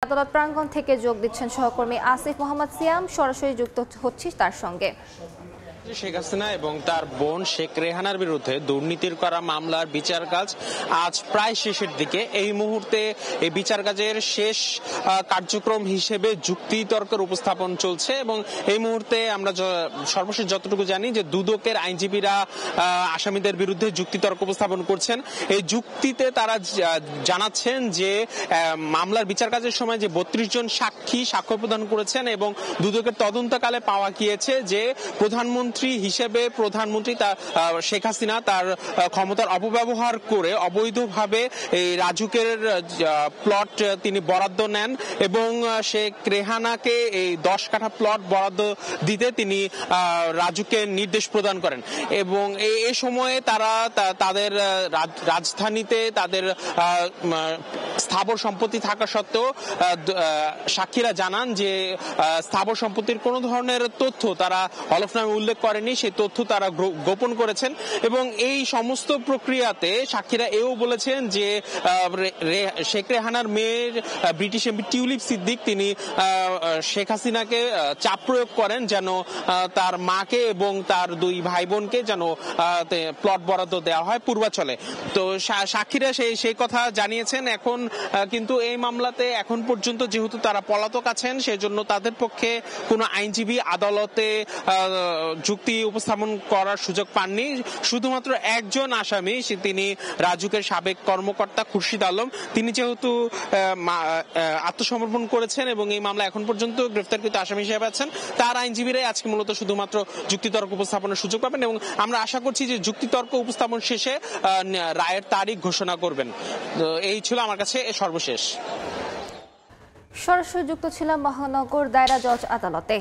আদালত প্রাঙ্গণ থেকে যোগ দিচ্ছেন সহকর্মী আসিফ মোহাম্মদ সিয়াম, সরাসরি যুক্ত হচ্ছি তার সঙ্গে। শেখ হাসিনা এবং তার বোন শেখ রেহানার বিরুদ্ধে দুর্নীতির করা মামলার বিচার কাজ আজ প্রায় শেষের দিকে। এই মুহূর্তে এই বিচার কাজের শেষ কার্যক্রম হিসেবে যুক্তি তর্কের উপস্থাপন চলছে এবং এই মুহূর্তে আমরা সর্বশেষ যতটুকু জানি যে দুদকের আইনজীবীরা আসামিদের বিরুদ্ধে যুক্তি তর্ক উপস্থাপন করছেন। এই যুক্তিতে তারা জানাচ্ছেন যে মামলার বিচার কাজের সময় যে 32 জন সাক্ষী সাক্ষ্য প্রদান করেছেন এবং দুদকের তদন্তকালে পাওয়া গিয়েছে যে প্রধানমন্ত্রী হিসেবে প্রধানমন্ত্রী শেখ হাসিনা তার ক্ষমতার অপব্যবহার করে অবৈধভাবে এই রাজুকের প্লট তিনি বরাদ্দ নেন এবং শেখ রেহানাকে এই 10 কাঠা প্লট বরাদ্দ দিতে তিনি রাজুকে নির্দেশ প্রদান করেন এবং এই সময়ে তারা তাদের রাজধানীতে তাদের স্থাবর সম্পত্তি থাকা সত্ত্বেও সাক্ষীরা জানান যে স্থাবর সম্পত্তির কোনো ধরনের তথ্য তারা হলফনামে উল্লেখ করেনি, সেই তথ্য তারা গোপন করেছেন এবং এই সমস্ত প্রক্রিয়াতে সাক্ষীরা এও বলেছেন যে শেখ রেহানার মেয়ের ব্রিটিশ এমপি টিউলিপ সিদ্দিক তিনি শেখ হাসিনাকে চাপ প্রয়োগ করেন যেন তার মাকে এবং তার 2 ভাই বোনকে যেন প্লট বরাদ্দ দেওয়া হয় পূর্বাচলে। তো সাক্ষীরা সেই কথা জানিয়েছেন। এখন কিন্তু এই মামলাতে এখন পর্যন্ত যেহেতু তারা পলাতক আছেন সেজন্য তাদের পক্ষে কোনো আইনজীবী আদালতে যুক্তি উপস্থাপন করার সুযোগ পাননি। শুধুমাত্র একজন আসামি, তিনি রাজুকের সাবেক কর্মকর্তা খুরশিদ আলম, তিনি যেহেতু আত্মসমর্পণ করেছেন এবং এই মামলা এখন পর্যন্ত গ্রেফতারকৃত আসামি হিসেবে আছেন, তার আইনজীবীরাই আজকে মূলত শুধুমাত্র যুক্তিতর্ক উপস্থাপনের সুযোগ পাবেন এবং আমরা আশা করছি যে যুক্তিতর্ক উপস্থাপন শেষে রায়ের তারিখ ঘোষণা করবেন। এই ছিল আমার কাছে সর্বশেষ। সরাসরি যুক্ত ছিলাম মহানগর দায়রা জজ আদালতে।